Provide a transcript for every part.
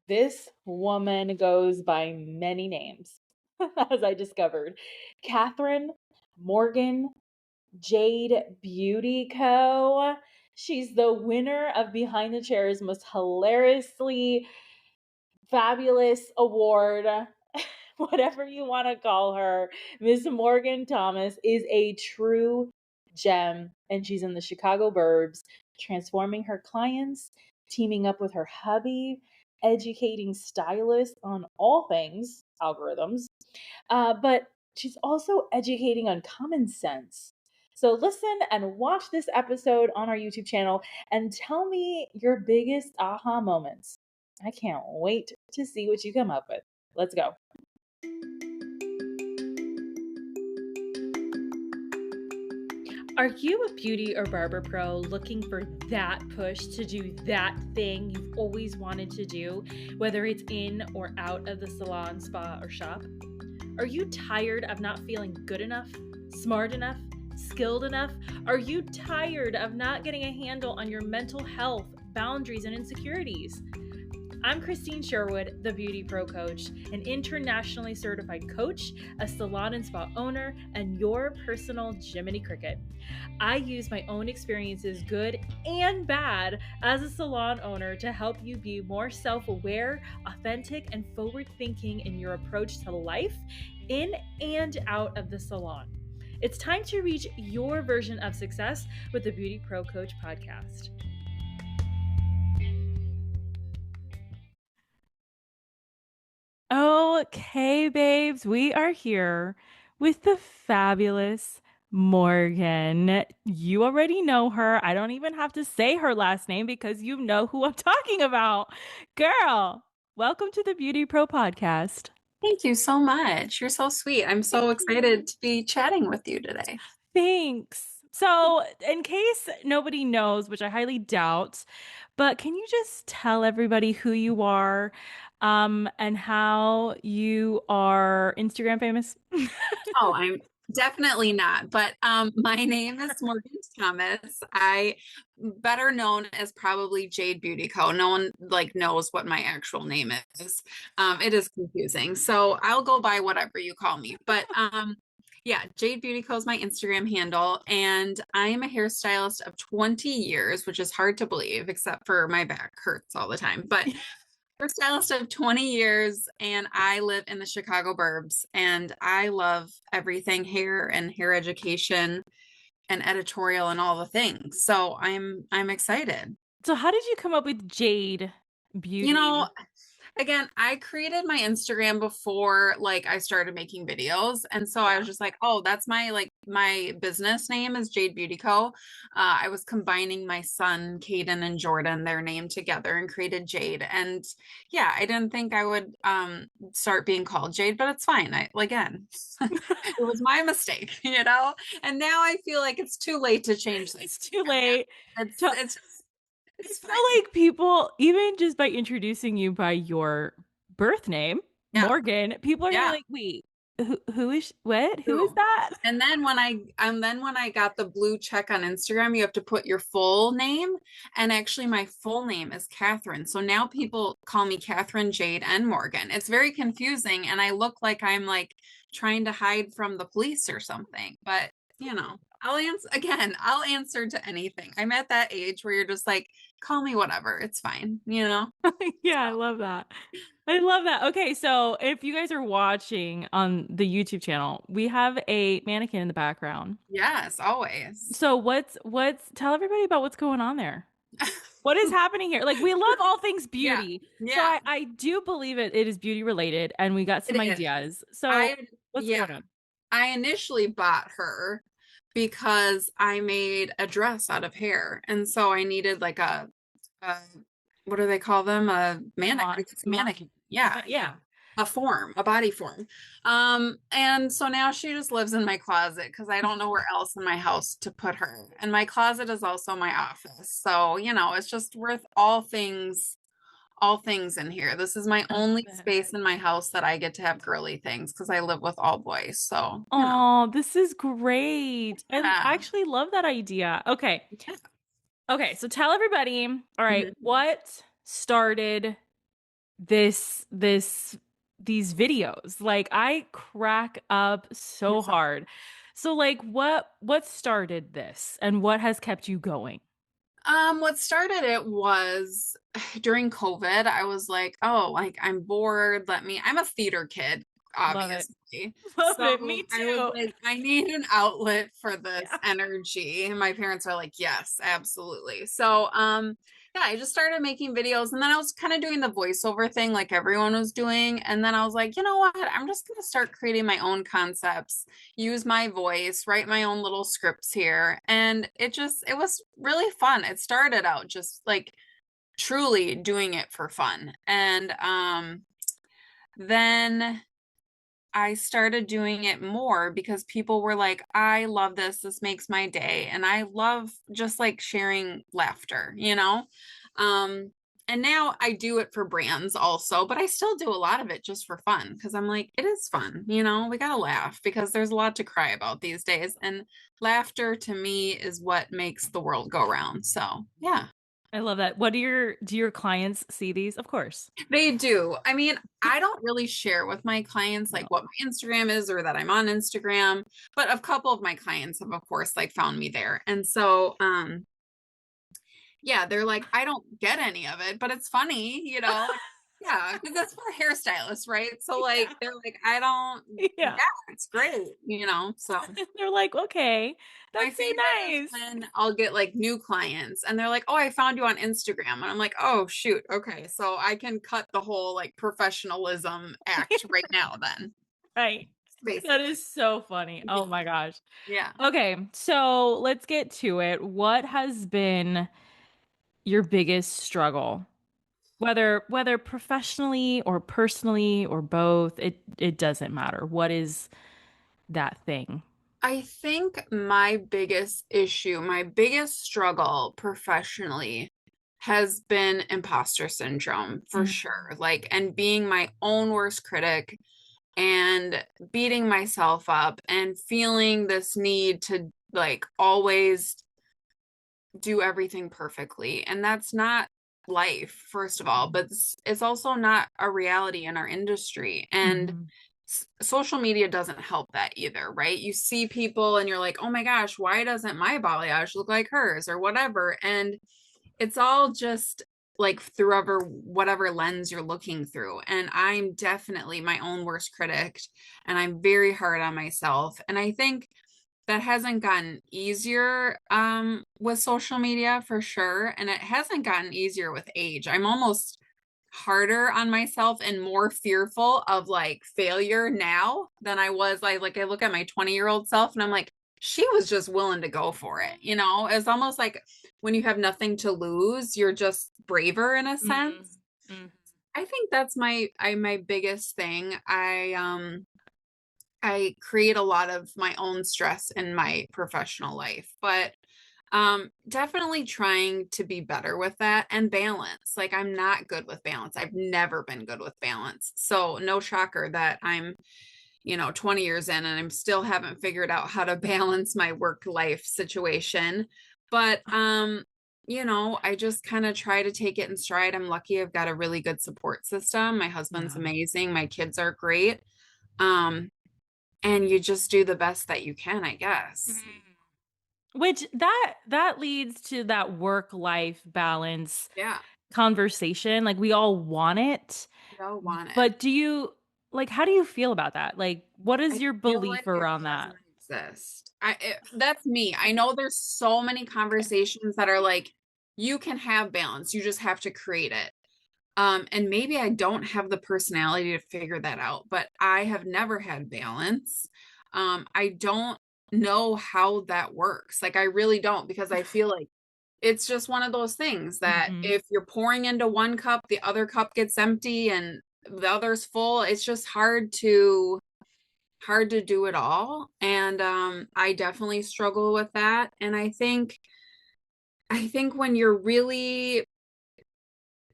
This woman goes by many names, as I discovered. Kathryn, Morgan, Jade Beauty Co. She's the winner of Behind the Chair's most hilariously fabulous award. Whatever you want to call her, Miss Morgan Thomas is a true gem, and she's in the Chicago Burbs, transforming her clients, teaming up with her hubby, educating stylists on all things algorithms, but she's also educating on common sense. So listen and watch this episode on our YouTube channel and tell me your biggest aha moments. I can't wait to see what you come up with. Let's go. Are you a beauty or barber pro looking for that push to do that thing you've always wanted to do, whether it's in or out of the salon, spa, or shop? Are you tired of not feeling good enough, smart enough, skilled enough? Are you tired of not getting a handle on your mental health, boundaries, and insecurities? I'm Krystine Sherwood, the Beauty Pro Coach, an internationally certified coach, a salon and spa owner, and your personal Jiminy Cricket. I use my own experiences, good and bad, as a salon owner to help you be more self-aware, authentic, and forward-thinking in your approach to life, in and out of the salon. It's time to reach your version of success with the Beauty Pro Coach podcast. Okay, babes, we are here with the fabulous Morgan. You already know her. I don't even have to say her last name because you know who I'm talking about. Girl, welcome to the Beauty Pro Podcast. Thank you so much. You're so sweet. I'm so excited to be chatting with you today. Thanks. So, in case nobody knows, which I highly doubt, but can you just tell everybody who you are, and how you are Instagram famous? Oh, I'm definitely not. But my name is Morgan Thomas. I better known as probably Jade Beauty Co. No one knows what my actual name is. It is confusing. So I'll go by whatever you call me. But yeah, Jade Beauty Co. is my Instagram handle, and I am a hairstylist of 20 years, which is hard to believe, except for my back hurts all the time. But hairstylist of 20 years, and I live in the Chicago Burbs, and I love everything hair and hair education and editorial and all the things. So I'm excited. So how did you come up with Jade Beauty? You know, again, I created my Instagram before I started making videos. And so I was just like, oh, that's my business name is Jade Beauty Co. I was combining my son, Caden and Jordan, their name together and created Jade. And yeah, I didn't think I would start being called Jade, but it's fine. Again, it was my mistake, And now I feel like it's too late to change this. It's too late. It's feel like people, even just by introducing you by your birth name, Morgan, people are gonna be like, wait, who is what? Who is that? And then when I got the blue check on Instagram, you have to put your full name. And actually my full name is Kathryn. So now people call me Kathryn, Jade, and Morgan. It's very confusing, and I look like I'm trying to hide from the police or something. But I'll answer to anything. I'm at that age where you're just like, call me whatever. It's fine, Yeah, I love that. I love that. Okay, so if you guys are watching on the YouTube channel, we have a mannequin in the background. Yes, always. So tell everybody about what's going on there. What is happening here? We love all things beauty. Yeah. So I do believe it is beauty related, and we got some ideas. So what's going on? I initially bought her because I made a dress out of hair. And so I needed a what do they call them? A mannequin. Yeah. Yeah. A body form. And so now she just lives in my closet because I don't know where else in my house to put her. And my closet is also my office. So, it's just worth all things in here. This is my only space in my house that I get to have girly things because I live with all boys. So, oh, this is great. I actually love that idea. Okay. Yeah. Okay, so tell everybody, all right, what started these videos. Like I crack up so hard. So like what started this and what has kept you going? What started it was during COVID. I was like, oh, like I'm bored. I'm a theater kid, Love it. obviously. Love So it. Me I was too. like, I need an outlet for this Yeah. energy. And my parents are like, yes, absolutely. So, yeah, I just started making videos and then I was kind of doing the voiceover thing like everyone was doing. And then I was like, you know what? I'm just going to start creating my own concepts, use my voice, write my own little scripts here. And it was really fun. It started out just like truly doing it for fun. And then I started doing it more because people were like, I love this. This makes my day. And I love just like sharing laughter, you know? Um, and now I do it for brands also, but I still do a lot of it just for fun because I'm like, it is fun, you know? We got to laugh because there's a lot to cry about these days. And laughter to me is what makes the world go round. So, yeah. I love that. What do your clients see these? Of course. They do. I mean, I don't really share with my clients like No. what my Instagram is or that I'm on Instagram, but a couple of my clients have of course like found me there. And so yeah, they're like, I don't get any of it, but it's funny, you know? Like, yeah, because that's for hairstylists, right? So like Yeah. they're like, I don't Yeah. yeah, it's great, you know. So They're like, okay, my that's so favorite is nice. when I'll get like new clients and they're like, oh, I found you on Instagram. And I'm like, oh, shoot. Okay. So I can cut the whole like professionalism act right now, then, Right. That basically. is so funny. Yeah. Oh my gosh. Yeah. Okay, so let's get to it. What has been your biggest struggle? Whether professionally or personally or both, it doesn't matter. What is that thing? I think my biggest issue, my biggest struggle professionally has been imposter syndrome for Mm. sure. Like, and being my own worst critic and beating myself up and feeling this need to like always do everything perfectly. And that's not life, first of all, but it's also not a reality in our industry. And Mhm. social media doesn't help that either, right? You see people and you're like, oh my gosh, why doesn't my balayage look like hers or whatever? And it's all just like through whatever lens you're looking through. And I'm definitely my own worst critic and I'm very hard on myself. And I think that hasn't gotten easier with social media for sure. And it hasn't gotten easier with age. I'm almost harder on myself and more fearful of like failure now than I was like I look at my 20-year-old self and I'm like, she was just willing to go for it. You know, it's almost like when you have nothing to lose, you're just braver in a Mhm. sense. Mhm. I think that's my biggest thing. I create a lot of my own stress in my professional life, but definitely trying to be better with that and balance. Like I'm not good with balance. I've never been good with balance. So no shocker that I'm, 20 years in and I'm still haven't figured out how to balance my work life situation. But I just kind of try to take it in stride. I'm lucky I've got a really good support system. My husband's Yeah. amazing. My kids are great. Um, and you just do the best that you can, I guess. Which that leads to that work life balance Yeah, conversation. Like we all want it, we all want it. but how do you feel about that? Like what is I your feel like belief it around that? doesn't exist. That's me. I know there's so many conversations that are like, you can have balance, you just have to create it. And maybe I don't have the personality to figure that out, but I have never had balance. I don't know how that works. Like I really don't because I feel like it's just one of those things that Mhm. if you're pouring into one cup, the other cup gets empty and the other's full. It's just hard to do it all. And I definitely struggle with that. And I think when you're really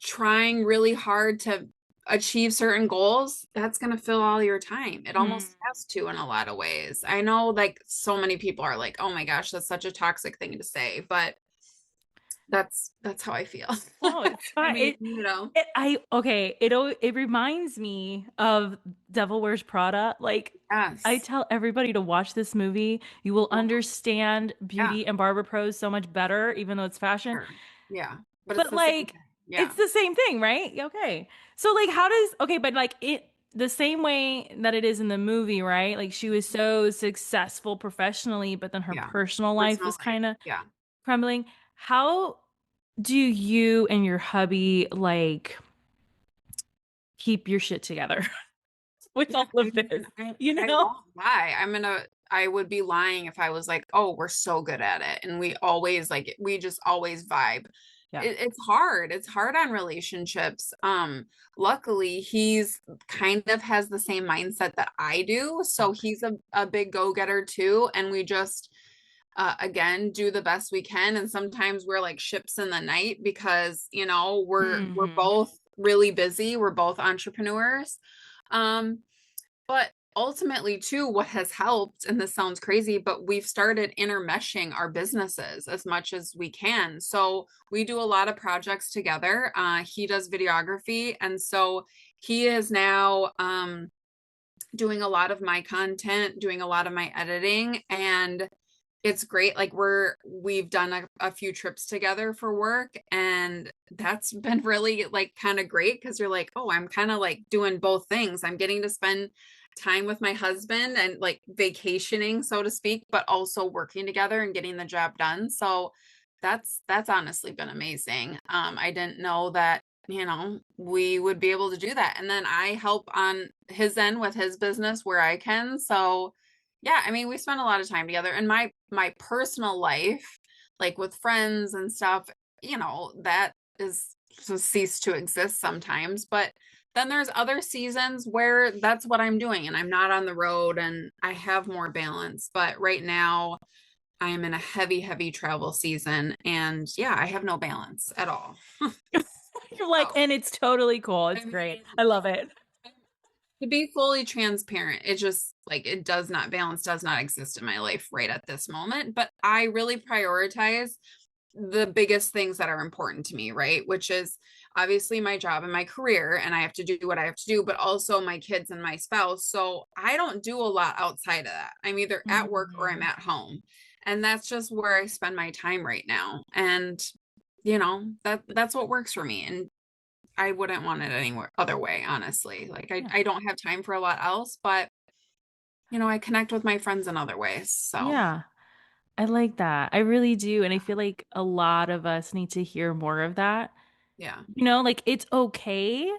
trying really hard to achieve certain goals, that's going to fill all your time. It Mm. almost has to in a lot of ways. I know like so many people are like, oh my gosh, that's such a toxic thing to say, but That's how I feel. Oh, it's I fine. mean, you know. It reminds me of Devil Wears Prada. Like, I Yes. tell everybody to watch this movie. You will Well, understand yeah, beauty and Barber pros so much better, even though it's fashion. sure. Yeah. But it's But the same like, thing. Yeah. it's the same thing, right? Okay. So like, how does okay? But like it. The same way that it is in the movie, right? Like she was so successful professionally, but then her Yeah. personal life Personal was life. kind of Yeah. crumbling. How do you and your hubby like keep your shit together with Yeah, all I of mean, this, I, you I know? won't lie. I would be lying if I was like, oh, we're so good at it. And we always like, we just always vibe. Yeah. It's hard. It's hard on relationships. Luckily, he's kind of has the same mindset that I do. So Okay. he's a big go-getter too. And we just, again, do the best we can. And sometimes we're like ships in the night because, you know, we're Hmm. both really busy. We're both entrepreneurs. Um, but ultimately, too, what has helped, and this sounds crazy, but we've started intermeshing our businesses as much as we can. So we do a lot of projects together. He does videography. And so he is now doing a lot of my content, doing a lot of my editing. And it's great. Like we've done a few trips together for work, and that's been really like kind of great because you're like, oh, I'm kind of like doing both things. I'm getting to spend time with my husband and like vacationing, so to speak, but also working together and getting the job done. So that's honestly been amazing. I didn't know that, you know, we would be able to do that. And then I help on his end with his business where I can. So yeah, I mean, we spend a lot of time together. And my personal life, like with friends and stuff, you know, that is just ceased to exist sometimes. But then there's other seasons where that's what I'm doing and I'm not on the road and I have more balance. But right now I am in a heavy, heavy travel season and yeah, I have no balance at all. You're like, Oh, and it's totally cool. I It's great. mean, I love it. to be fully transparent, it just like it does not balance, does not exist in my life right at this moment. But I really prioritize the biggest things that are important to me, right? Which is obviously my job and my career, and I have to do what I have to do, but also my kids and my spouse. So I don't do a lot outside of that. I'm either at work or I'm Mhm. at home. And that's just where I spend my time right now. And you know, that's what works for me. And I wouldn't want it anywhere other way, honestly. Like Yeah. I don't have time for a lot else, but you know, I connect with my friends in other ways. So Yeah. I like that. I really do. And I feel like a lot of us need to hear more of that. yeah. You know, like it's okay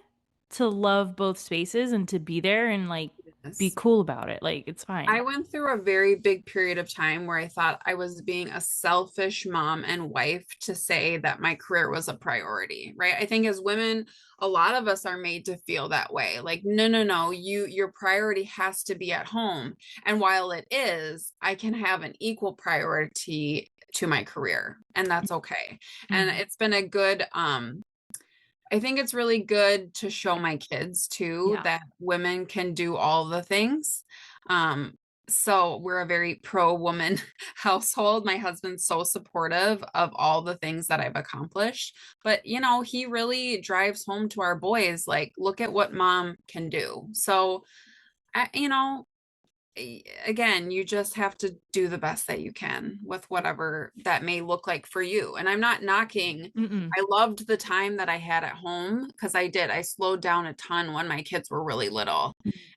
to love both spaces and to be there and like be Yes. cool about it. Like it's I fine. went through a very big period of time where I thought I was being a selfish mom and wife to say that my career was a priority, right? I think as women, a lot of us are made to feel that way. Like, no, no, no, your priority has to be at home. And while it is, I can have an equal priority to my career, and that's okay. And Mhm. it's been a good I think it's really good to show my kids too Yeah. that women can do all the things. Um, so we're a very pro woman household. My husband's so supportive of all the things that I've accomplished. But, you know, he really drives home to our boys, like, look at what mom can do. So, you know, again, you just have to do the best that you can with whatever that may look like for you. And I'm not knocking. Mm-mm. I loved the time that I had at home because I did. I slowed down a ton when my kids were really little.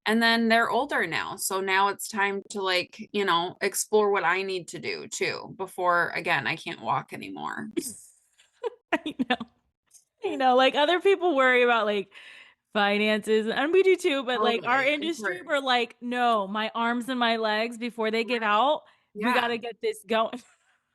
And then they're older now. So now it's time to like, you know, explore what I need to do too before again, I can't walk anymore. I know. You know, like other people worry about like finances and we do too, but like our Totally. Of industry, course. we're like, no, my arms and my legs before they give Right. out, we got Yeah. to get this going.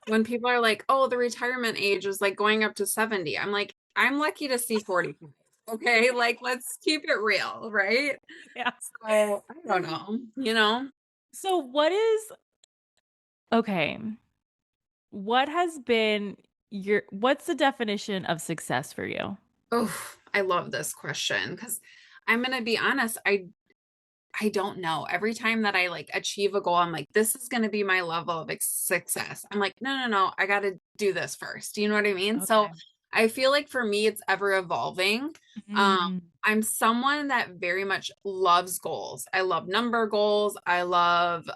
When people are like, "Oh, the retirement age is like going up to 70." I'm like, "I'm lucky to see 45." Okay? Like let's keep it real, right? Yeah. So, I don't know, you know? So what is okay, what has been what's the definition of success for you? Oh, I love this question because I'm going to be honest, I don't know. Every time that I like achieve a goal, I'm like, this is going to be my level of success. I'm like, no, no, no, I got to do this first. Do you know what I mean? So Okay. I feel like for me, it's ever evolving. Um, Mm. I'm someone that very much loves goals. I love number goals. I love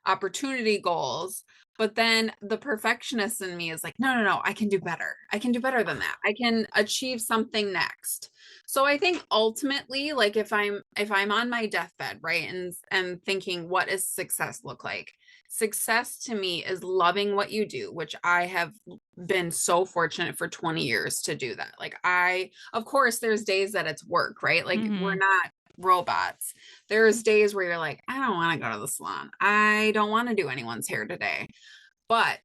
opportunity goals. But then the perfectionist in me is like, no, no, no, I can do better. I can do better than that. I can achieve something next. So I think ultimately, like if I'm on my deathbed, right, and thinking what does success look like? Success to me is loving what you do, which I have been so fortunate for 20 years to do that. Like of course, there's days that it's work, right? Like we're Mhm. not robots. There's days where you're like, I don't want to go to the salon. I don't want to do anyone's hair today. But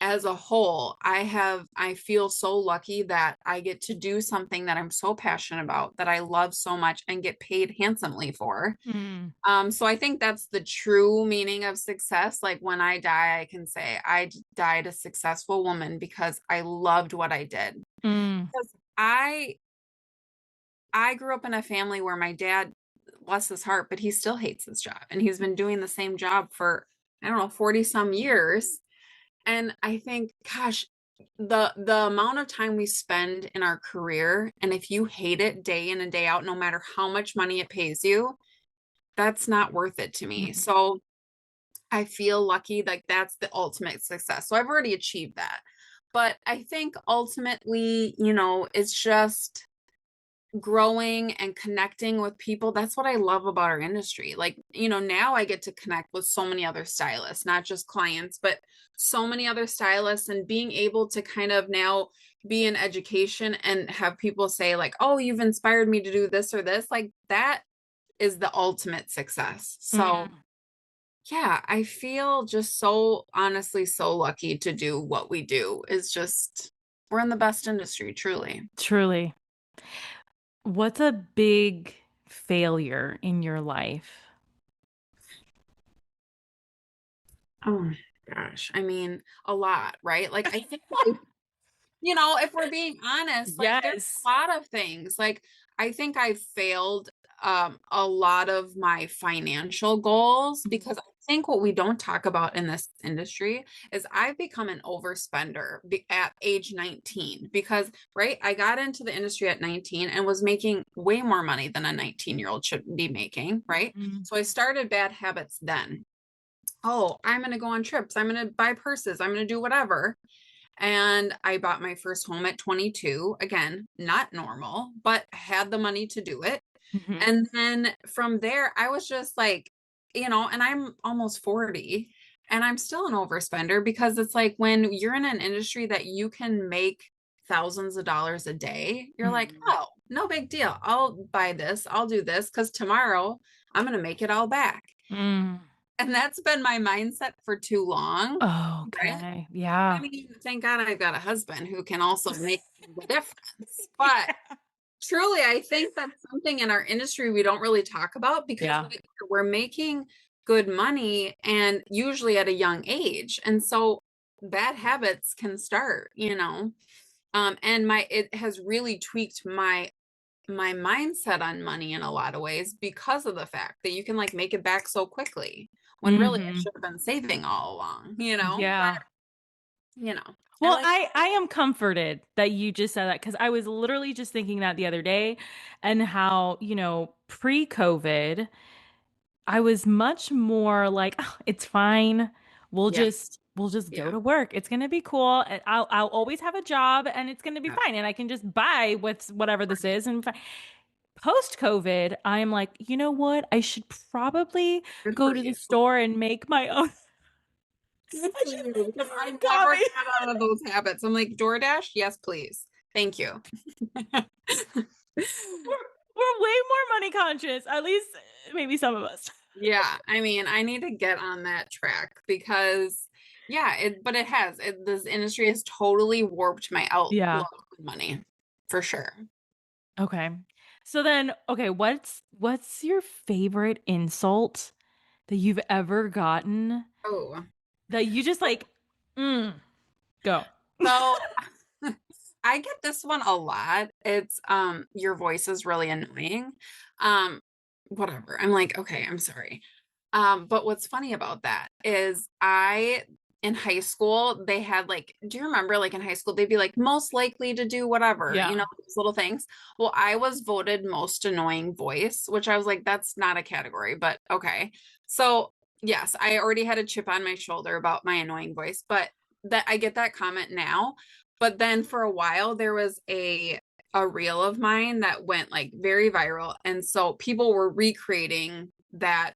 as a whole, I feel so lucky that I get to do something that I'm so passionate about, that I love so much and get paid handsomely for. Mm. So I think that's the true meaning of success. Like when I die, I can say I died a successful woman because I loved what I did. Mm. Because I grew up in a family where my dad, bless his heart, but he still hates his job. And he's been doing the same job for, I don't know, 40 some years. And I think, gosh, the amount of time we spend in our career, and if you hate it day in and day out, no matter how much money it pays you, that's not worth it to me. Mhm. So I feel lucky, like that's the ultimate success. So I've already achieved that. But I think ultimately, it's just growing and connecting with people. That's what I love about our industry. Like, now I get to connect with so many other stylists, not just clients, but so many other stylists, and being able to kind of now be in education and have people say like, "Oh, you've inspired me to do this or this." Like that is the ultimate success. So, Mm. yeah, I feel just so honestly so lucky to do what we do. Is just we're in the best industry, truly. Truly. What's a big failure in your life? Oh my gosh. I mean, a lot, right? Like I think if we're being honest, like there's a Yes. lot of things. Like I think I failed a lot of my financial goals, Mm. because I think what we don't talk about in this industry is I've become an overspender at age 19, because right, I got into the industry at 19 and was making way more money than a 19-year-old should be making, right? Mm. So I started bad habits then. Oh, I'm going to go on trips. I'm going to buy purses. I'm going to do whatever. And I bought my first home at 22. Again, not normal, but had the money to do it. Mhm. And then from there, I was just like, and I'm almost 40 and I'm still an overspender, because it's like when you're in an industry that you can make thousands of dollars a day, you're like, Mhm. oh, no big deal. I'll buy this. I'll do this because tomorrow I'm going to make it all back. Mm. And that's been my mindset for too long, right? Okay. I Yeah. mean, thank God I've got a husband who can also make the difference. But truly, I think that's something in our industry we don't really talk about, because Yeah. we're making good money and usually at a young age. And so bad habits can start. And it has really tweaked my mindset on money in a lot of ways, because of the fact that you can like make it back so quickly when really I Mhm. should have been saving all along. But Yeah. you know, I Well, like, I am comforted that you just said that, because I was literally just thinking that the other day, and how, pre-COVID, I was much more like, "Oh, it's fine. We'll yeah, just we'll just go yeah, to work. It's gonna be cool. And I'll always have a job, and it's gonna be yeah. fine. And I can just buy whatever this is." And post COVID, I'm like, you know what? I should probably Good go for to the you. store and make my own. Good I for should you. make Because my I own never coffee. got out of those habits. I'm like, DoorDash, yes, please. Thank you. We're way more money conscious. At least maybe some of us. Yeah, I mean, I need to get on that track because, yeah, but it has. This industry has totally warped my outlook Yeah. on money, for sure. Okay. So then, okay, what's your favorite insult that you've ever gotten Oh, that you just like, mm, go. so I get this one a lot. It's your voice is really annoying. Um whatever. I'm like, okay, I'm sorry. But what's funny about that is in high school, they had like, do you remember like in high school, they'd be like most likely to do whatever, Yeah. those little things. Well, I was voted most annoying voice, which I was like, that's not a category, but okay. So yes, I already had a chip on my shoulder about my annoying voice, but that I get that comment now. But then for a while, there was a reel of mine that went like very viral. And so people were recreating that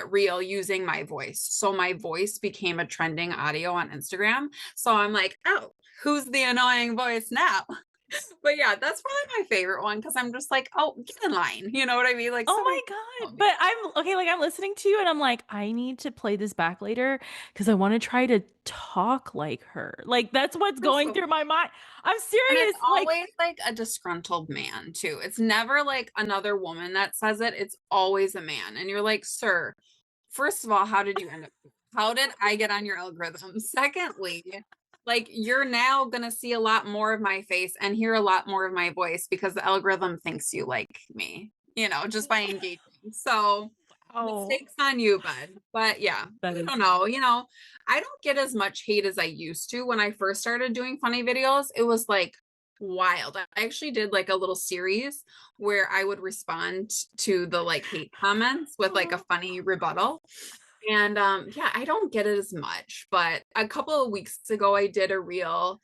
reel using my voice. So my voice became a trending audio on Instagram. So I'm like, oh, who's the annoying voice now? But yeah, that's probably my favorite one because I'm just like, oh, get in line. You know what I mean? Like Oh somebody my God. help me. But I'm okay, like I'm listening to you and I'm like, I need to play this back later because I want to try to talk like her. Like that's what's That's going so through my mind. I'm And it's serious. Like, always like a disgruntled man, too. It's never like another woman that says it. It's always a man. And you're like, sir, first of all, how did you end up? How did I get on your algorithm? Secondly, like you're now going to see a lot more of my face and hear a lot more of my voice because the algorithm thinks you like me, just by engaging. So oh, mistakes on you, bud. But yeah, that I is don't know. I don't get as much hate as I used to. When I first started doing funny videos, it was like wild. I actually did like a little series where I would respond to the like hate comments with like a funny rebuttal. And yeah, I don't get it as much. But a couple of weeks ago, I did a reel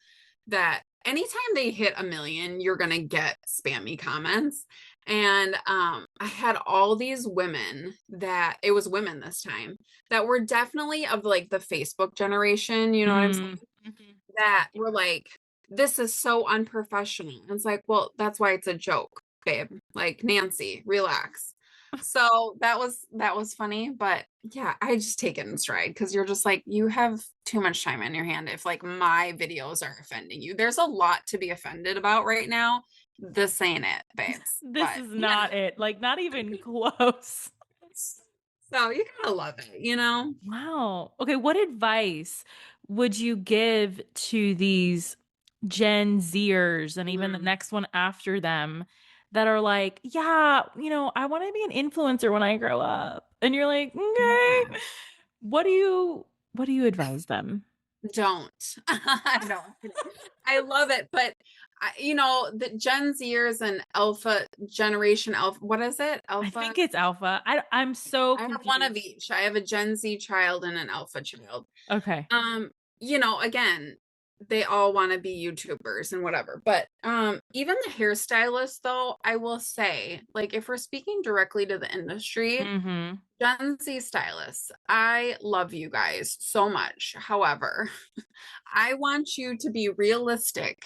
that anytime they hit 1 million, you're gonna get spammy comments. And I had all these women that it was women this time that were definitely of like the Facebook generation, you know what I'm saying? mm, That were like, this is so unprofessional. And it's like, well, that's why it's a joke, babe. Like Nancy, relax. So that was funny, but yeah, I just take it in stride because you're just like, you have too much time on your hand if like my videos are offending you. There's a lot to be offended about right now. This ain't it, babes. this But is not it. Like, not even close. so you gotta love it. Wow. Okay, what advice would you give to these Gen Zers and even the Mm, next one after them that are like, yeah, I want to be an influencer when I grow up. And you're like, okay. yeah. What do you advise them? Don't. No, I love it, but the Gen Zers and Alpha generation Alpha, what is it? I Alpha. think it's alpha. I'm so I have one of confused. each. I have a Gen Z child and an Alpha child. Okay. Again, they all want to be YouTubers and whatever. But even the hairstylists though, I will say, like if we're speaking directly to the industry, Mm-hmm. Gen Z stylists, I love you guys so much. However, I want you to be realistic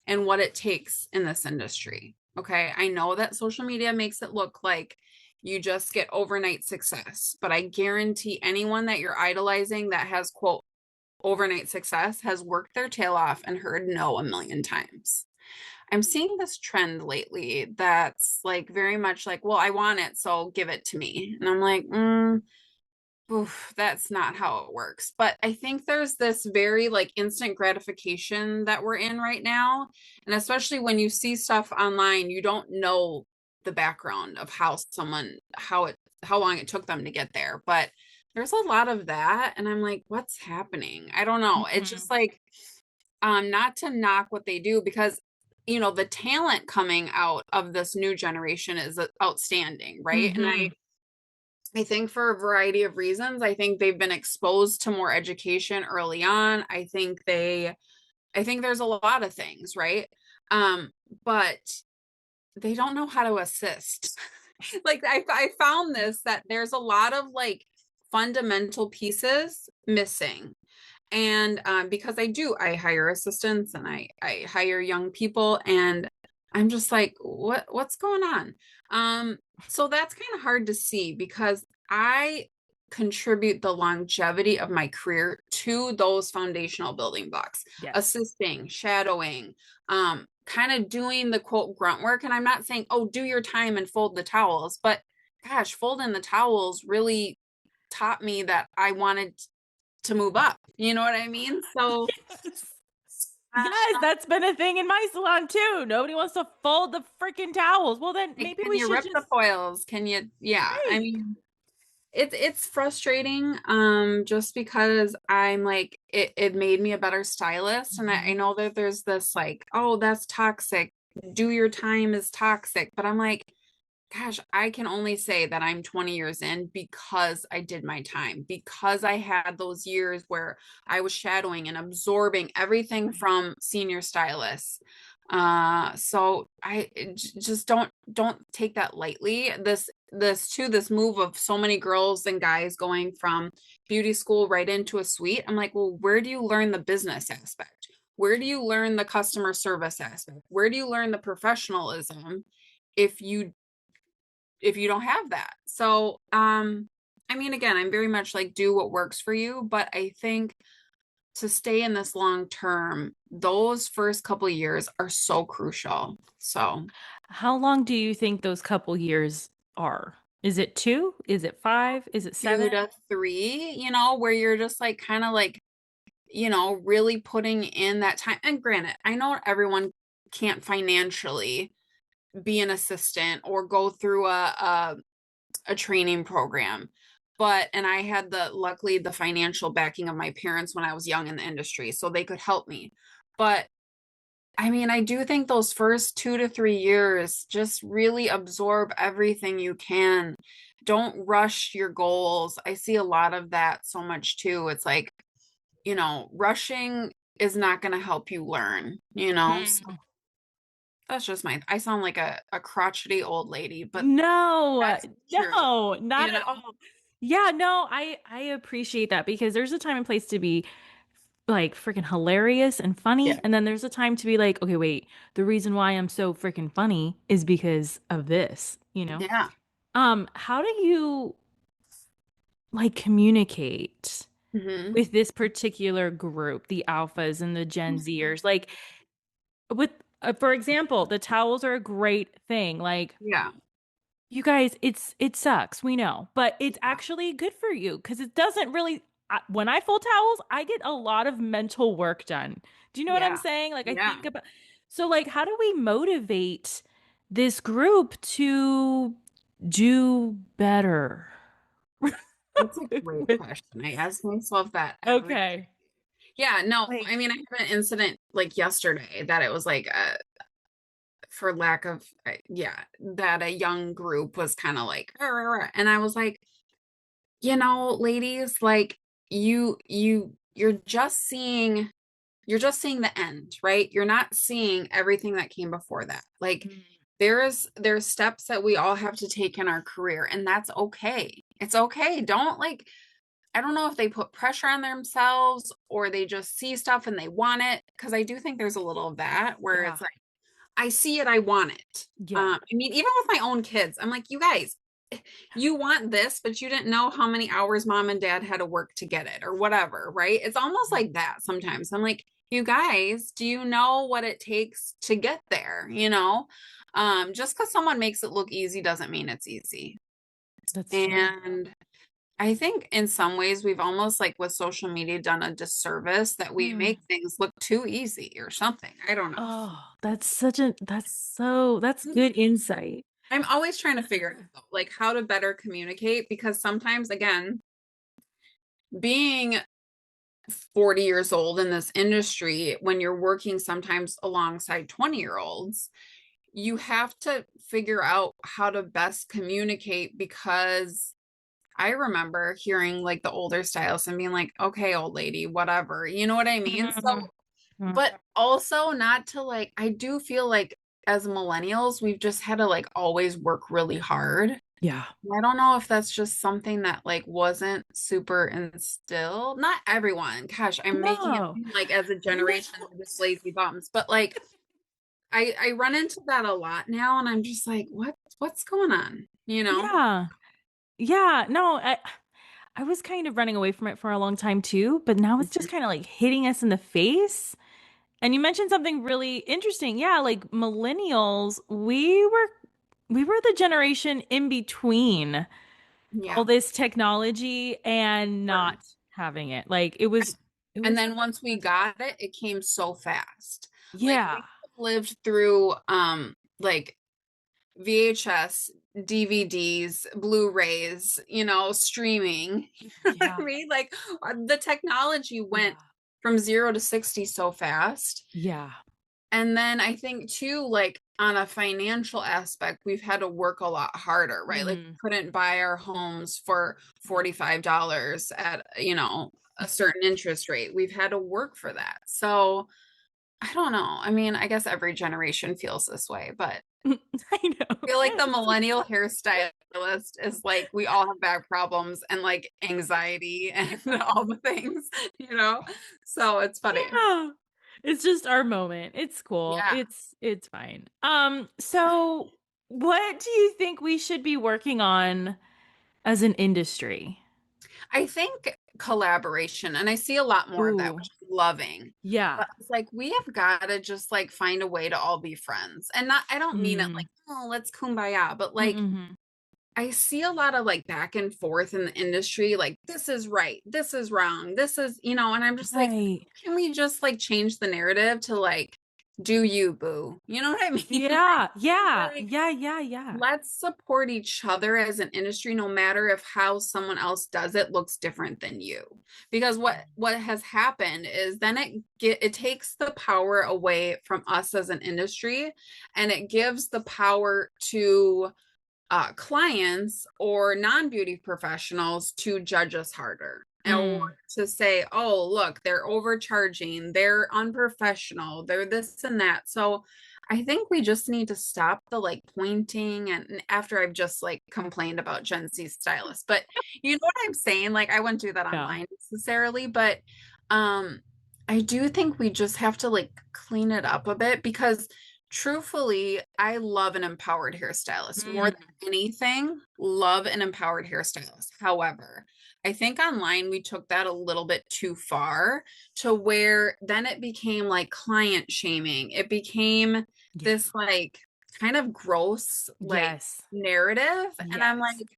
in what it takes in this industry. Okay. I know that social media makes it look like you just get overnight success, but I guarantee anyone that you're idolizing that has, quote, overnight success has worked their tail off and heard no 1 million times. I'm seeing this trend lately that's like very much like, well, I want it, so give it to me. And I'm like, oof, that's not how it works. But I think there's this very like instant gratification that we're in right now. And especially when you see stuff online, you don't know the background of how long it took them to get there. But there's a lot of that. And I'm like, what's happening? I don't know. It's Mm-hmm. just like, not to knock what they do because the talent coming out of this new generation is outstanding, right? And I Mm-hmm. I think for a variety of reasons. I think they've been exposed to more education early on. I think there's a lot of things, right? Um, but they don't know how to assist. Like I found this that there's a lot of like fundamental pieces missing. And because I hire assistants and I hire young people and I'm just like, what's going on? So that's kind of hard to see because I contribute the longevity of my career to those foundational building blocks, Yes. assisting, shadowing, kind of doing the quote grunt work. And I'm not saying, oh, do your time and fold the towels, but gosh, folding the towels really taught me that I wanted to move up. You know what I mean? So Yes. Yes, that's been a thing in my salon too. Nobody wants to fold the freaking towels. Well, then Like, maybe can we you should rip the just, foils? Can you, yeah, I right. mean, it's frustrating, just because I'm like, it made me a better stylist. And I Mhm. know that there's this like, oh, that's toxic. Do your time is toxic. But I'm like, gosh, I can only say that I'm 20 years in because I did my time, because I had those years where I was shadowing and absorbing everything from senior stylists. So just don't take that lightly. This move of so many girls and guys going from beauty school right into a suite. I'm like, well, where do you learn the business aspect? Where do you learn the customer service aspect? Where do you learn the professionalism if you don't have that? So, I mean, again, I'm very much like do what works for you, but I think to stay in this long term, those first couple of years are so crucial. So, How long do you think those couple years are? Is it 2? Is it 5? Is it 7? 2 to 3, where you're just like kind of like, really putting in that time. And granted, I know everyone can't financially be an assistant or go through a training program. But and I had luckily the financial backing of my parents when I was young in the industry, so they could help me. But I mean, I do think those first 2 to 3 years, just really absorb everything you can. Don't rush your goals. I see a lot of that so much too. It's like, rushing is not going to help you learn. So Mm. that's just I sound like a crotchety old lady, but No, that's true. no, You not know? at all. Yeah, no, I appreciate that because there's a time and place to be like freaking hilarious and Yeah. funny, and then there's a time to be like, okay, wait, the reason why I'm so freaking funny is because of this, you know? Yeah. How do you like communicate Hmm. with this particular group, the alphas and the Gen Zers? Like with for example, the towels are a great thing. Like Yeah. you guys, it sucks, we know, but it's actually good for you because it doesn't really. When I fold towels, I get a lot of mental work done. Do you know what I'm Yeah. saying? Like I Yeah. think about. So like, how do we motivate this group to do better? That's a great With question. I ask myself that every. okay, Yeah, no, I like mean, I had an incident like yesterday that it was like for lack of yeah, that a young group was kind of like "Rah, rah, rah." And I was like, ladies, like you're just seeing the end, right? You're not seeing everything that came before that. Like there's steps that we all have to take in our career, and that's okay. It's okay. Don't like, I don't know if they put pressure on themselves or they just see stuff and they want it. Cause I do think there's a little of that where yeah, it's like, I see it, I want it. yeah. I mean, even with my own kids, I'm like, you guys, you want this, but you didn't know how many hours mom and dad had to work to get it or whatever, right? It's almost like that sometimes. I'm like, you guys, do you know what it takes to get there? Just because someone makes it look easy doesn't mean it's easy. That's true. And I think in some ways we've almost like with social media done a disservice that we Hmm. make things look too easy or something. I don't know. Oh, that's good insight. I'm always trying to figure out like how to better communicate because sometimes again, being 40 years old in this industry when you're working sometimes alongside 20-year-olds, you have to figure out how to best communicate because I remember hearing like the older stylists and being like, okay, old lady, whatever. You know what I mean? So, Mhm. but also not to like, I do feel like as millennials, we've just had to like always work really hard. Yeah. I don't know if that's just something that like wasn't super instilled. Not everyone. Gosh, I'm making it No. seem like as a No. generation we're just lazy bums. But like I run into that a lot now and I'm just like, what's going on? You know? Yeah. Yeah. No, I was kind of running away from it for a long time too, but now it's just kind of like hitting us in the face. And you mentioned something really interesting. Yeah, like millennials, we were the generation in between all Yeah. this technology and Sure. not having it. Like it was It And was then once we got it, it came so fast. Like yeah. we lived through like VHS, DVDs, Blu-rays, streaming. You know what I Yeah. mean? Like the technology went Yeah. from 0 to 60 so fast. Yeah. And then I think too, like on a financial aspect, we've had to work a lot harder, right? Like Mhm. we couldn't buy our homes for $45 at, a certain interest rate. We've had to work for that. So I don't know. I mean, I guess every generation feels this way, but I know. I feel like the millennial hairstylist is like we all have back problems and like anxiety and all the things, you know? So it's funny. Yeah. It's just our moment. It's cool. Yeah. It's fine. So what do you think we should be working on as an industry? I think collaboration, and I see a lot more of that, Ooh. which I'm loving. Yeah. But it's like we have got to just like find a way to all be friends. And not, I don't mean it Mm. like, oh, let's kumbaya, but like Mm-hmm. I see a lot of like back and forth in the industry, like this is right, this is wrong, this is, and I'm just like, Right. can we just like change the narrative to like, do you, boo? You know what I mean? Yeah. Yeah. Like, Yeah. Yeah. Yeah. let's support each other as an industry, no matter if how someone else does it looks different than you. Because what has happened is then it takes the power away from us as an industry, and it gives the power to clients or non-beauty professionals to judge us harder, or Mm. to say, oh, look, they're overcharging, they're unprofessional, they're this and that. So I think we just need to stop the like pointing, and after I've just like complained about Gen Z stylists, but you know what I'm saying? Like I wouldn't do that Yeah. online necessarily, but um I do think we just have to like clean it up a bit, because truthfully, I love an empowered hairstylist more Mm. than anything. Love an empowered hairstylist. However, I think online we took that a little bit too far, to where then it became like client shaming. It became Yeah. this like kind of gross like Yes. narrative. And I'm like, Yes.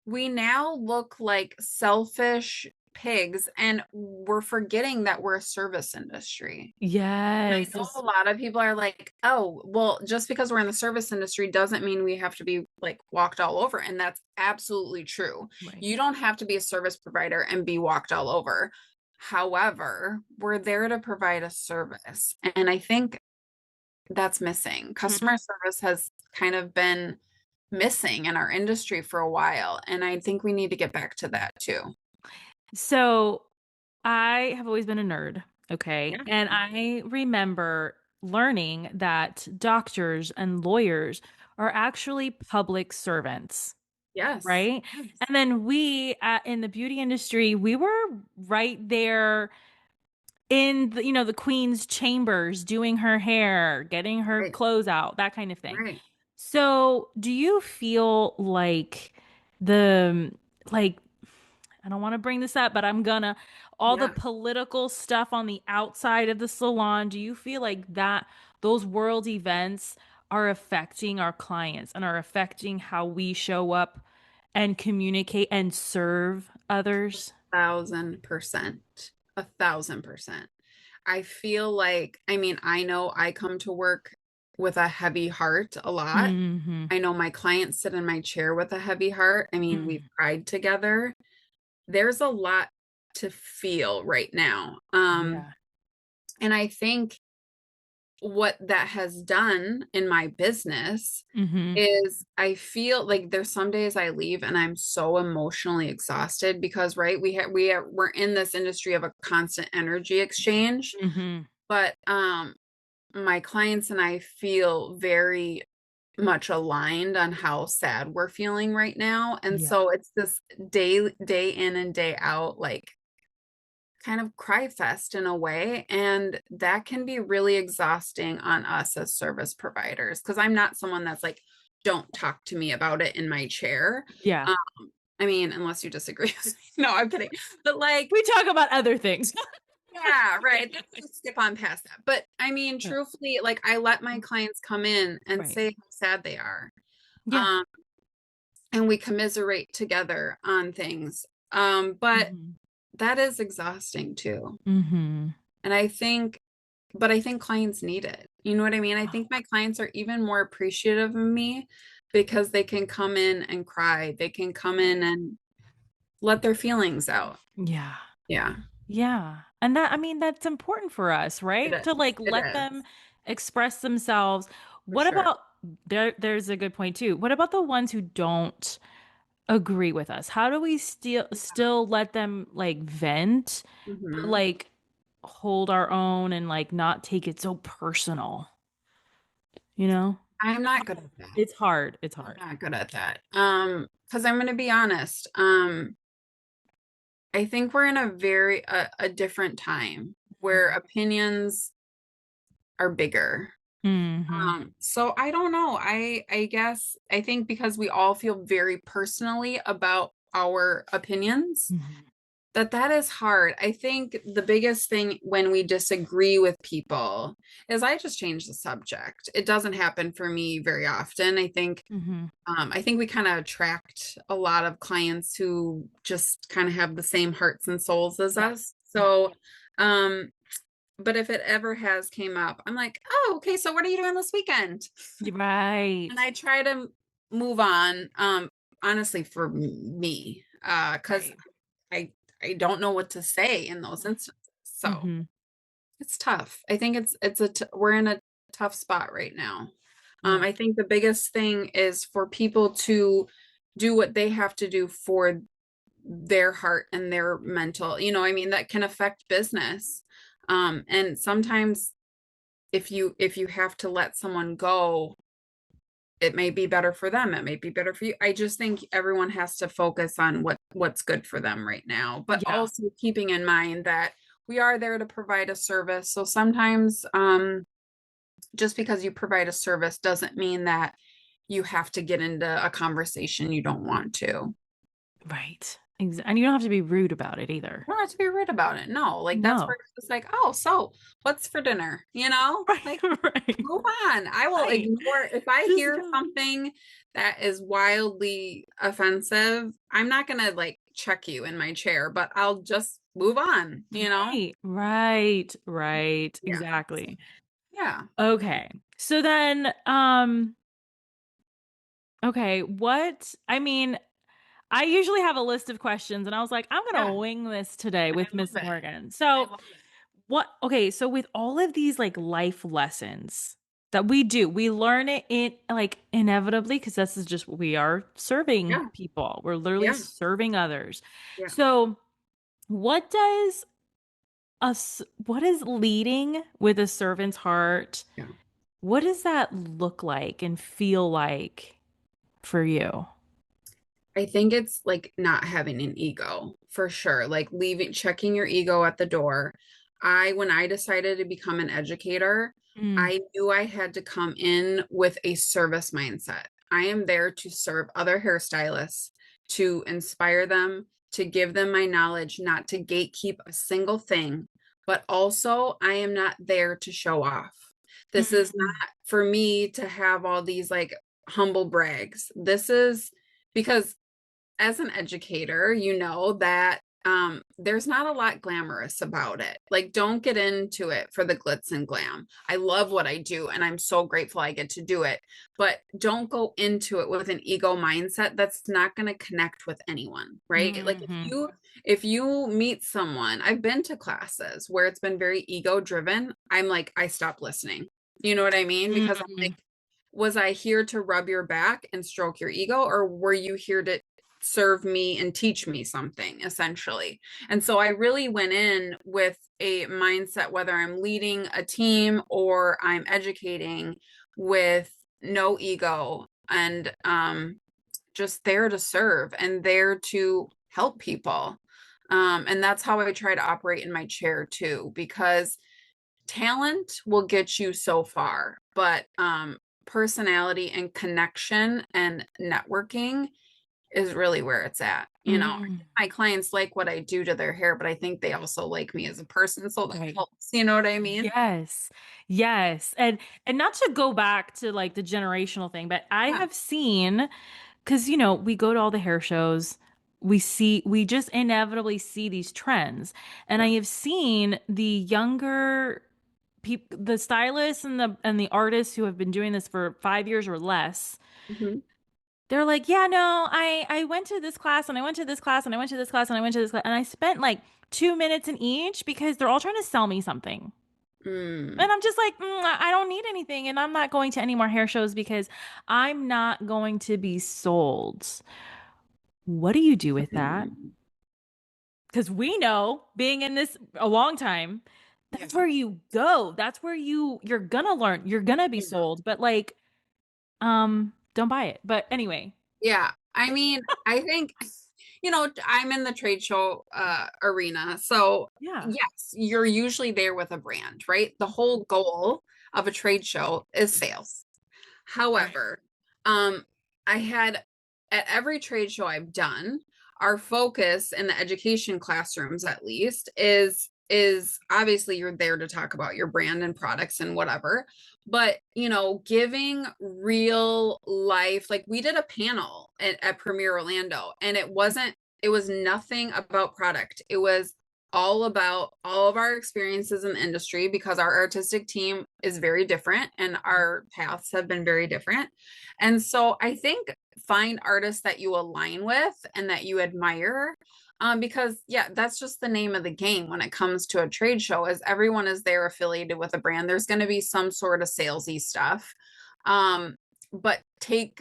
we now look like selfish pigs, and we're forgetting that we're a service industry. I Yes. know a lot of people are like, oh, well, just because we're in the service industry doesn't mean we have to be like walked all over. And that's absolutely true. Right. You don't have to be a service provider and be walked all over. However, we're there to provide a service. And I think that's missing. Mm. Customer service has kind of been missing in our industry for a while. And I think we need to get back to that too. So I have always been a nerd, okay? Yeah. And I remember learning that doctors and lawyers are actually public servants, Yes. right? Yes. And then we in the beauty industry, we were right there in the queen's chambers doing her hair, getting her Right. clothes out, that kind of thing. Right. So, do you feel like the like I don't want to bring this up, but I'm gonna. All the Yeah. political stuff on the outside of the salon, do you feel like that those world events are affecting our clients and are affecting how we show up and communicate and serve others? 1,000%. 1,000%. I feel like, I mean, I know I come to work with a heavy heart a lot. Mm-hmm. I know my clients sit in my chair with a heavy heart. I mean, we've cried together. There's a lot to feel right now. Yeah. And I think what that has done in my business Mm-hmm. is I feel like there's some days I leave and I'm so emotionally exhausted, because right, we're in this industry of a constant energy exchange, Mm-hmm. but my clients and I feel very much aligned on how sad we're feeling right now. And Yeah. so it's this day in and day out, like kind of cry fest in a way. And that can be really exhausting on us as service providers. Cause I'm not someone that's like, don't talk to me about it in my chair. Yeah. Um, I mean, unless you disagree with me. No, I'm kidding. But like, We talk about other things. yeah, right. Let's skip on past that. But I mean, Yeah. truthfully, like I let my clients come in and Right. say how sad they are. Yeah. Um, and we commiserate together on things. But Mm-hmm. that is exhausting too. Mm-hmm. And I think clients need it. You know what I mean? I think my clients are even more appreciative of me because they can come in and cry. They can come in and let their feelings out. Yeah. Yeah, Yeah. And that, I mean, that's important for us, it right? is. To like It let them is express themselves. for What sure. about there's a good point too. What about the ones who don't agree with us? How do we still let them like vent, but Hmm. like hold our own and like not take it so personal, you know? I'm not good at that. It's hard. It's I'm hard. not good at that. Because I'm going to be honest. I think we're in a different time where opinions are bigger. Mm-hmm. So I don't know. I guess I think because we all feel very personally about our opinions, Mm-hmm. that is hard. I think the biggest thing when we disagree with people is I just change the subject. It doesn't happen for me very often. Mm-hmm. I think we kind of attract a lot of clients who just kind of have the same hearts and souls as Yeah. us. Yeah. So, um, but if it ever has came up, I'm like, oh, okay, so what are you doing this weekend? You're right. And I try to move on, honestly for me, because Right. I I don't know what to say in those instances. So Mm-hmm. it's tough. I think we're in a tough spot right now. Yeah. I think the biggest thing is for people to do what they have to do for their heart and their mental, I mean, that can affect business. And sometimes if you have to let someone go, it may be better for them. It may be better for you. I just think everyone has to focus on what's good for them right now, but Yeah. also keeping in mind that we are there to provide a service. So sometimes just because you provide a service doesn't mean that you have to get into a conversation you don't want to. Right. And you don't have to be rude about it either. You don't have to be rude about it. No, like that's where No. it's just like, oh, so what's for dinner? Like Right. Right. move on. I will Right. ignore if I Just hear go. something that is wildly offensive. I'm not gonna like check you in my chair, but I'll just move on. Right. Right. Right. Yeah. Exactly. Yeah. Okay. So then, okay, I mean, I usually have a list of questions and I was like, I'm Yeah. gonna wing this today I with Miss love it. Morgan. I So love it. okay, so with all of these like life lessons that we learn it in like inevitably because this is just we are serving Yeah. people. We're literally Yeah. serving others. Yeah. So what does what is leading with a servant's heart? Yeah. What does that look like and feel like for you? I think it's like not having an ego for sure. Like checking your ego at the door. When I decided to become an educator, Mm, I knew I had to come in with a service mindset. I am there to serve other hairstylists, to inspire them, to give them my knowledge, not to gatekeep a single thing, but also I am not there to show off. This is mm, not for me to have all these like humble brags. This is because as an educator, you know that there's not a lot glamorous about it. Like, don't get into it for the glitz and glam. I love what I do, and I'm so grateful I get to do it. But don't go into it with an ego mindset that's not going to connect with anyone, right? Like, mhm, if you meet someone, I've been to classes where it's been very ego driven. I'm like, I stop listening. You know what I mean? Because I'm like, mm, was I here to rub your back and stroke your ego, or were you here to serve me and teach me something essentially? And so I really went in with a mindset, whether I'm leading a team or I'm educating, with no ego and just there to serve and there to help people. And that's how I try to operate in my chair too, because talent will get you so far, but personality and connection and networking is really where it's at. mm. My clients like what I do to their hair, but I think they also like me as a person. So that Right. helps. You know what I mean? Yes. Yes. And not to go back to like the generational thing, but I Yeah. have seen because we go to all the hair shows. we just inevitably see these trends. And I have seen the younger people, the stylists and the artists who have been doing this for 5 years or less. Mhm. They're like, yeah, no, I went to this class and I went to this class and I went to this class and I went to this class and I spent like 2 minutes in each because they're all trying to sell me something. Mm. And I'm just like, I don't need anything. And I'm not going to any more hair shows because I'm not going to be sold. What do you do with that? Mm. Because we know, being in this a long time, Yeah. that's where you go. That's where you're gonna learn. You're gonna be Yeah. sold. But like, don't buy it. But anyway. Yeah. I mean, I think, I'm in the trade show arena. So, Yeah. yes, you're usually there with a brand, right? The whole goal of a trade show is sales. Right. However, um, I had at every trade show I've done, our focus in the education classrooms at least is obviously you're there to talk about your brand and products and whatever, but giving real life, like we did a panel at Premier Orlando, and it was nothing about product. It was all about all of our experiences in the industry because our artistic team is very different and our paths have been very different. And so I think find artists that you align with and that you admire. Because yeah, that's just the name of the game when it comes to a trade show, is everyone is there affiliated with a brand. There's going to be some sort of salesy stuff. But take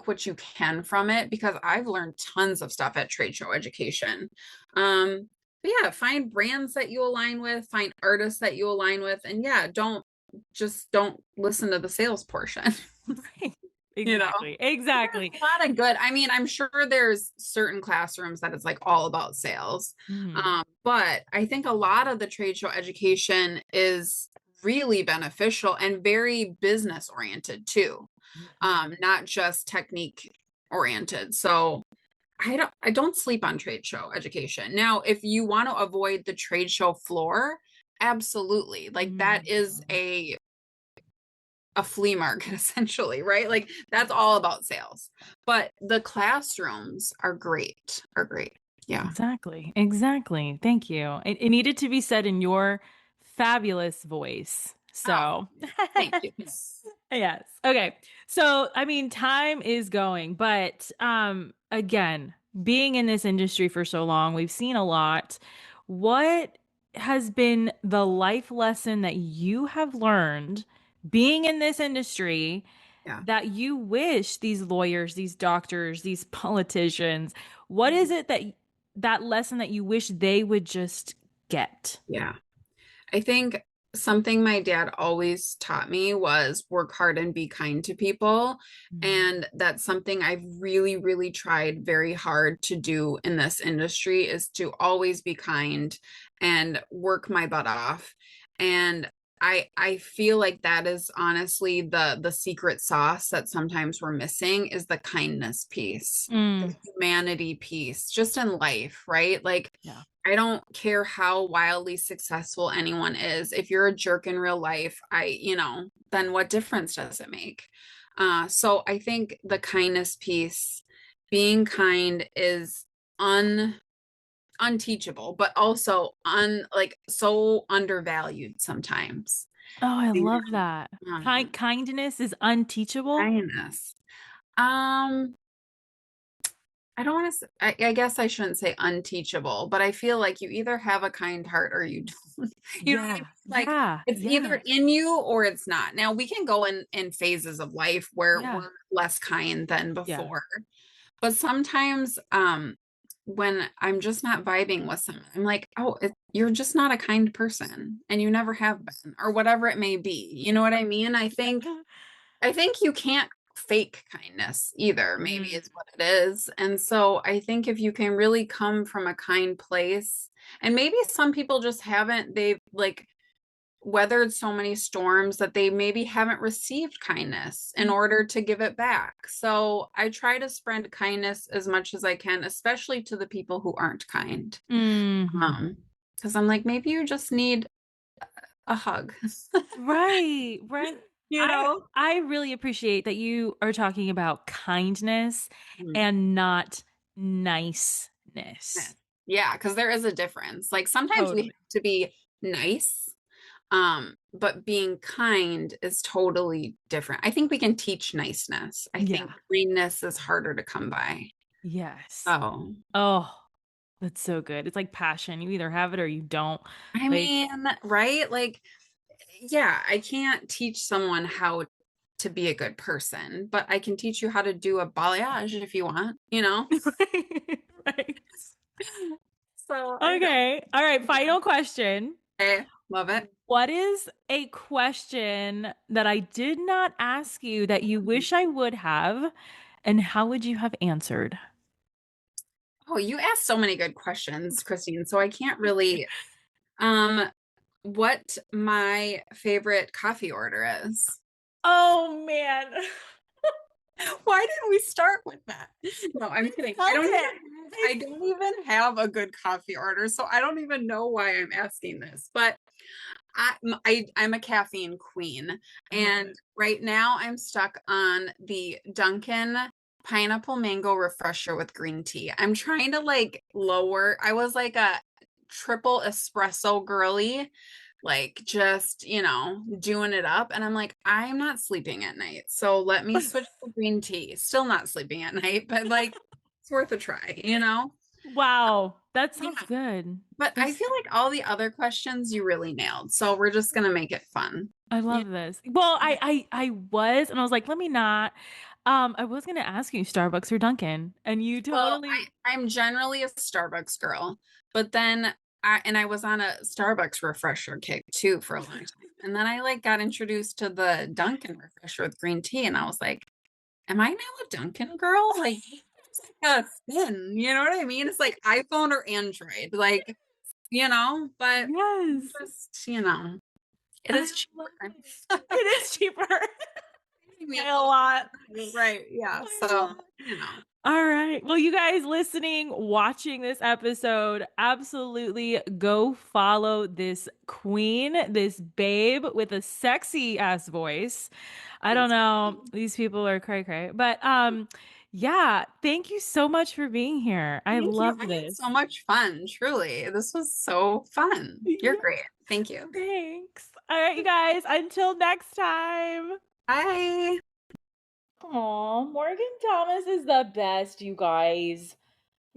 what you can from it, because I've learned tons of stuff at trade show education. But yeah, find brands that you align with, find artists that you align with, and yeah, don't listen to the sales portion. Right. you know Exactly. Exactly. There's a lot of good, I mean, I'm sure there's certain classrooms that it's like all about sales. Mhm. But I think a lot of the trade show education is really beneficial and very business oriented too, not just technique oriented. So I don't sleep on trade show education. Now, if you want to avoid the trade show floor, absolutely. Like that is Mhm. a flea market essentially, right? Like that's all about sales. But the classrooms are great. Are great. Yeah. Exactly. Exactly. Thank you. It needed to be said in your fabulous voice. Oh, So, thank you. yes. Okay. So, I mean, time is going, but again, being in this industry for so long, we've seen a lot. What has been the life lesson that you have learned being in this industry Yeah. that you wish these lawyers, these doctors, these politicians, what is it that lesson that you wish they would just get? Yeah. I think something my dad always taught me was work hard and be kind to people. Mm. And that's something I've really, really tried very hard to do in this industry, is to always be kind and work my butt off. And I feel like that is honestly the secret sauce that sometimes we're missing, is the kindness piece, the Mm. humanity piece, just in life, right? Like Yeah. I don't care how wildly successful anyone is. If you're a jerk in real life, then what difference does it make? So I think the kindness piece, being kind, is un unteachable, but also like so undervalued sometimes. Oh, I And, love that. Kindness is unteachable. kindness. Um, I don't want to, I guess I shouldn't say unteachable, but I feel like you either have a kind heart or you don't. You know what I mean? Yeah. Like Yeah. it's Yeah. either in you or it's not. Now we can go in phases of life where Yeah. we're less kind than Yeah. before. But sometimes when I'm just not vibing with someone, I'm like, oh, you're just not a kind person and you never have been, or whatever it may be. You know what I mean? I think you can't fake kindness either, maybe Mm. is what it is. And so I think if you can really come from a kind place, and maybe some people just haven't, they've like weathered so many storms that they maybe haven't received kindness in order to give it back. So I try to spread kindness as much as I can, especially to the people who aren't kind. Mhm. Because I'm like, maybe you just need a hug. Right, right. you I know? I really appreciate that you are talking about kindness Mm. and not niceness. Yeah, because there is a difference. Like sometimes we have to be nice, but being kind is totally different. I think we can teach niceness. I think kindness is harder to come by. Yes. Oh. Oh, that's so good. It's like passion. You either have it or you don't. I mean, right? Like, yeah, I can't teach someone how to be a good person, but I can teach you how to do a balayage if you want, you know? Right. So, Okay. All right. Final question. okay, love it. What is a question that I did not ask you that you wish I would have, and how would you have answered? Oh, you asked so many good questions, Krystine, so I can't really what my favorite coffee order is. Oh man. Why didn't we start with that? No, I'm kidding. I don't even have a good coffee order, so I don't even know why I'm asking this. But I'm a caffeine queen, and right now I'm stuck on the Dunkin' pineapple mango refresher with green tea. I'm trying to like lower. I was like a triple espresso girly, like just, doing it up. And I'm like, I'm not sleeping at night. So let me switch to green tea. Still not sleeping at night, but like it's worth a try, Wow. That sounds good. But I feel like all the other questions you really nailed. So we're just gonna make it fun. I love this. Well, I was, and I was like, let me not. I was gonna ask you Starbucks or Dunkin', and you totally. Well, I'm generally a Starbucks girl, but then I was on a Starbucks refresher kick too for a long time. And then I like got introduced to the Dunkin' refresher with green tea, and I was like, am I now a Dunkin' girl? Like it's like a spin, you know what I mean? It's like iPhone or Android, like, but Yes. just, it is cheaper. It is cheaper. By a lot. Right. Yeah. So, All right. Well, you guys listening, watching this episode, absolutely go follow this queen, this babe with a sexy ass voice. I don't know. These people are cray cray. But yeah, thank you so much for being here. I love this. I had so much fun. Truly. This was so fun. You're great. Thank you. Thanks. All right, you guys, until next time. Bye. Aw, Morgan Thomas is the best, you guys.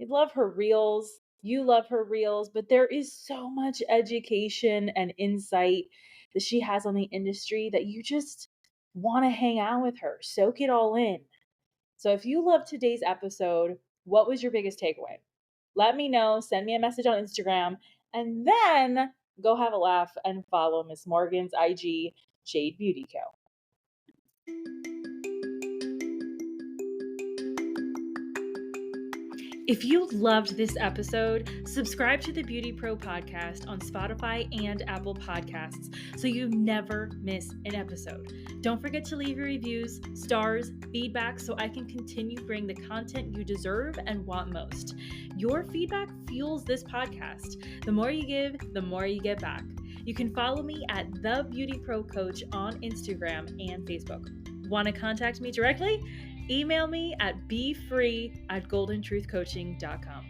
I love her reels. You love her reels, but there is so much education and insight that she has on the industry that you just want to hang out with her. Soak it all in. So if you loved today's episode, what was your biggest takeaway? Let me know. Send me a message on Instagram, and then go have a laugh and follow Miss Morgan's IG, Jade Beauty Co. If you loved this episode, subscribe to the BeautyPro Podcast on Spotify and Apple Podcasts so you never miss an episode. Don't forget to leave your reviews, stars, feedback so I can continue bring the content you deserve and want most. Your feedback fuels this podcast. The more you give, the more you get back. You can follow me at The Beauty Pro Coach on Instagram and Facebook. Want to contact me directly? Email me at befree@goldentruthcoaching.com.